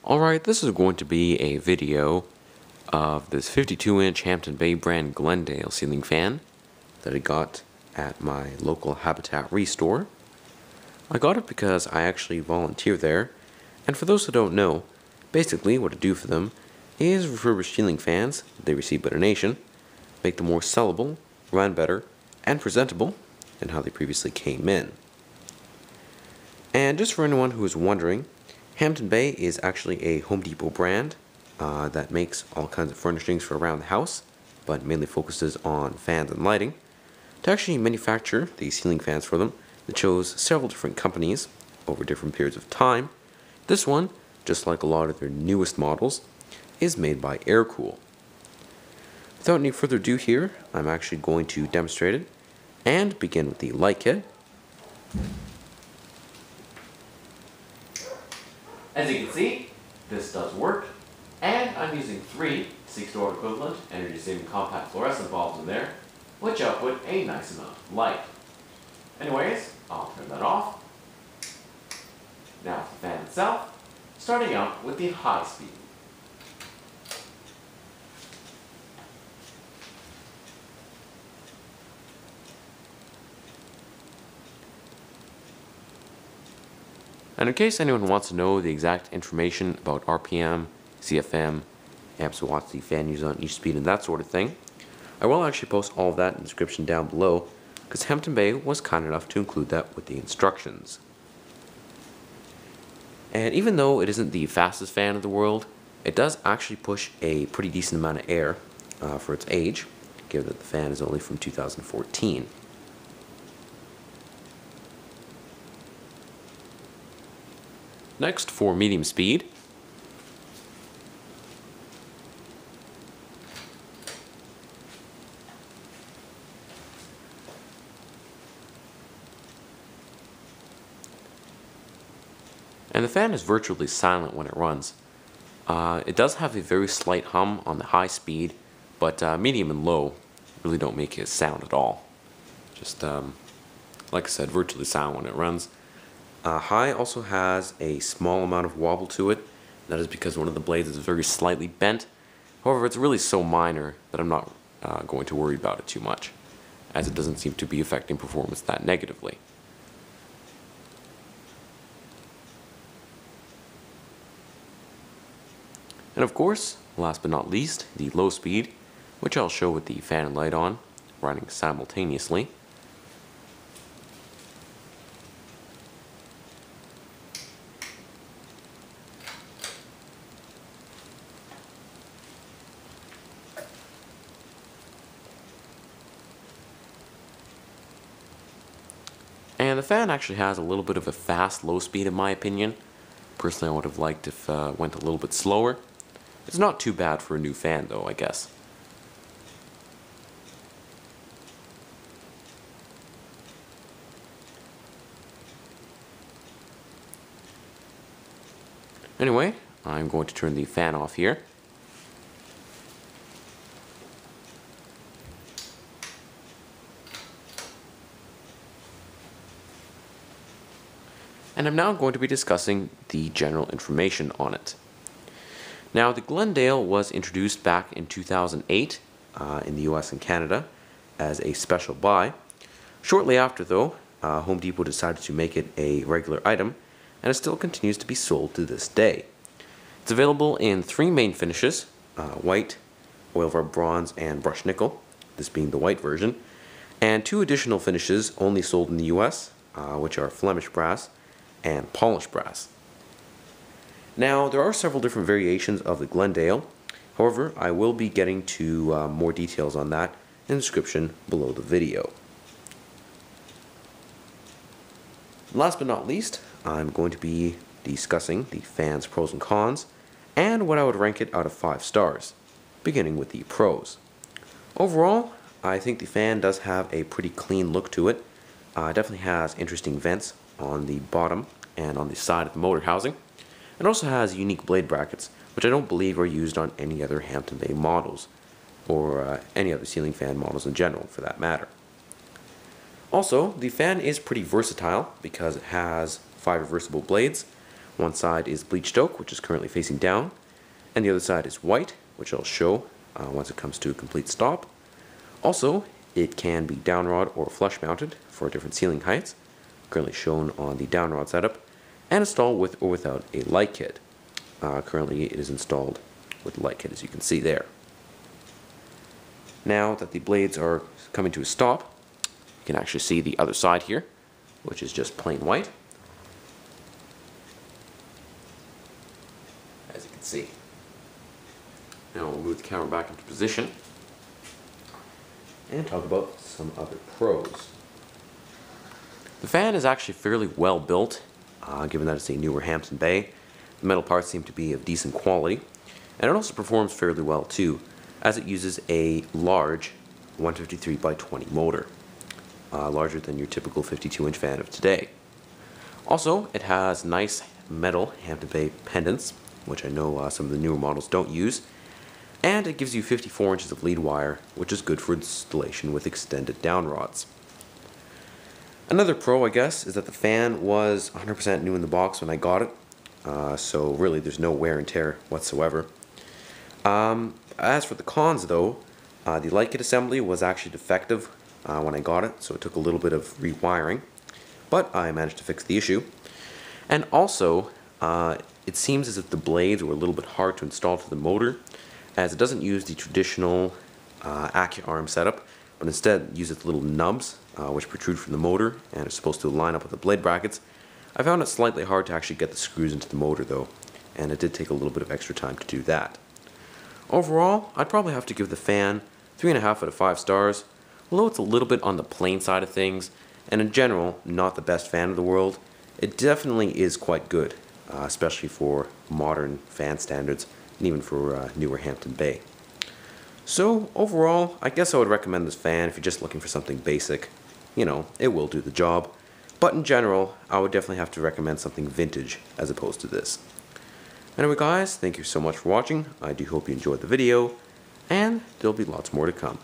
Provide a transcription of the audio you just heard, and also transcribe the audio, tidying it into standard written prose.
Alright, this is going to be a video of this 52-inch Hampton Bay brand Glendale ceiling fan that I got at my local Habitat Restore. I got it because I actually volunteer there, and for those who don't know, basically what I do for them is refurbish ceiling fans that they receive by donation, make them more sellable, run better, and presentable than how they previously came in. And just for anyone who is wondering, Hampton Bay is actually a Home Depot brand that makes all kinds of furnishings for around the house, but mainly focuses on fans and lighting. To actually manufacture these ceiling fans for them, they chose several different companies over different periods of time. This one, just like a lot of their newest models, is made by Aircool. Without any further ado here, I'm actually going to demonstrate it and begin with the light kit. As you can see, this does work, and I'm using 3 6-watt equivalent energy-saving compact fluorescent bulbs in there, which output a nice amount of light. Anyways, I'll turn that off. Now the fan itself, starting out with the high speed. And in case anyone wants to know the exact information about RPM, CFM, amps, watts the fan uses on each speed and that sort of thing, I will actually post all of that in the description down below, because Hampton Bay was kind enough to include that with the instructions. And even though it isn't the fastest fan in the world, it does actually push a pretty decent amount of air for its age, given that the fan is only from 2014. Next, for medium speed, and the fan is virtually silent when it runs. It does have a very slight hum on the high speed, but medium and low really don't make it sound at all. Just, like I said, virtually silent when it runs. High also has a small amount of wobble to it. That is because one of the blades is very slightly bent. However, it's really so minor that I'm not going to worry about it too much, as it doesn't seem to be affecting performance that negatively. And of course, last but not least, the low speed, which I'll show with the fan and light on, running simultaneously. And the fan actually has a little bit of a fast low speed in my opinion. Personally, I would have liked if it went a little bit slower. It's not too bad for a new fan though, I guess. Anyway, I'm going to turn the fan off here. And I'm now going to be discussing the general information on it. Now, the Glendale was introduced back in 2008 in the US and Canada as a special buy. Shortly after, though, Home Depot decided to make it a regular item, and it still continues to be sold to this day. It's available in 3 main finishes, white, oil rub bronze, and brushed nickel, this being the white version, and 2 additional finishes only sold in the US, which are Flemish brass and polished brass. Now, there are several different variations of the Glendale. However, I will be getting to more details on that in the description below the video. Last but not least, I'm going to be discussing the fan's pros and cons, and what I would rank it out of 5 stars, beginning with the pros. Overall, I think the fan does have a pretty clean look to it. It definitely has interesting vents on the bottom and on the side of the motor housing. It also has unique blade brackets, which I don't believe are used on any other Hampton Bay models, or any other ceiling fan models in general for that matter. Also, the fan is pretty versatile because it has 5 reversible blades, One side is bleached oak, which is currently facing down, and the other side is white, which I'll show once it comes to a complete stop. Also, it can be downrod or flush mounted for different ceiling heights, currently shown on the downrod setup, and installed with or without a light kit. Currently it is installed with light kit, as you can see there. Now that the blades are coming to a stop, you can actually see the other side here, which is just plain white, as you can see. Now we'll move the camera back into position and talk about some other pros. The fan is actually fairly well built, given that it's a newer Hampton Bay. The metal parts seem to be of decent quality, and it also performs fairly well too, as it uses a large 153 by 20 motor, larger than your typical 52-inch fan of today. Also, it has nice metal Hampton Bay pendants, which I know some of the newer models don't use, and it gives you 54 inches of lead wire, which is good for installation with extended down rods. Another pro, I guess, is that the fan was 100% new in the box when I got it, so really there's no wear and tear whatsoever. As for the cons though, the light kit assembly was actually defective when I got it, so it took a little bit of rewiring, but I managed to fix the issue. And also, it seems as if the blades were a little bit hard to install to the motor, as it doesn't use the traditional Accu-Arm setup, but instead uses little nubs which protrude from the motor and are supposed to line up with the blade brackets. I found it slightly hard to actually get the screws into the motor though, and it did take a little bit of extra time to do that. Overall, I'd probably have to give the fan 3.5 out of 5 stars, although it's a little bit on the plain side of things, and in general, not the best fan in the world. It definitely is quite good, especially for modern fan standards, and even for newer Hampton Bay. So, overall, I guess I would recommend this fan if you're just looking for something basic. You know, it will do the job. But in general, I would definitely have to recommend something vintage as opposed to this. Anyway guys, thank you so much for watching. I do hope you enjoyed the video, and there'll be lots more to come.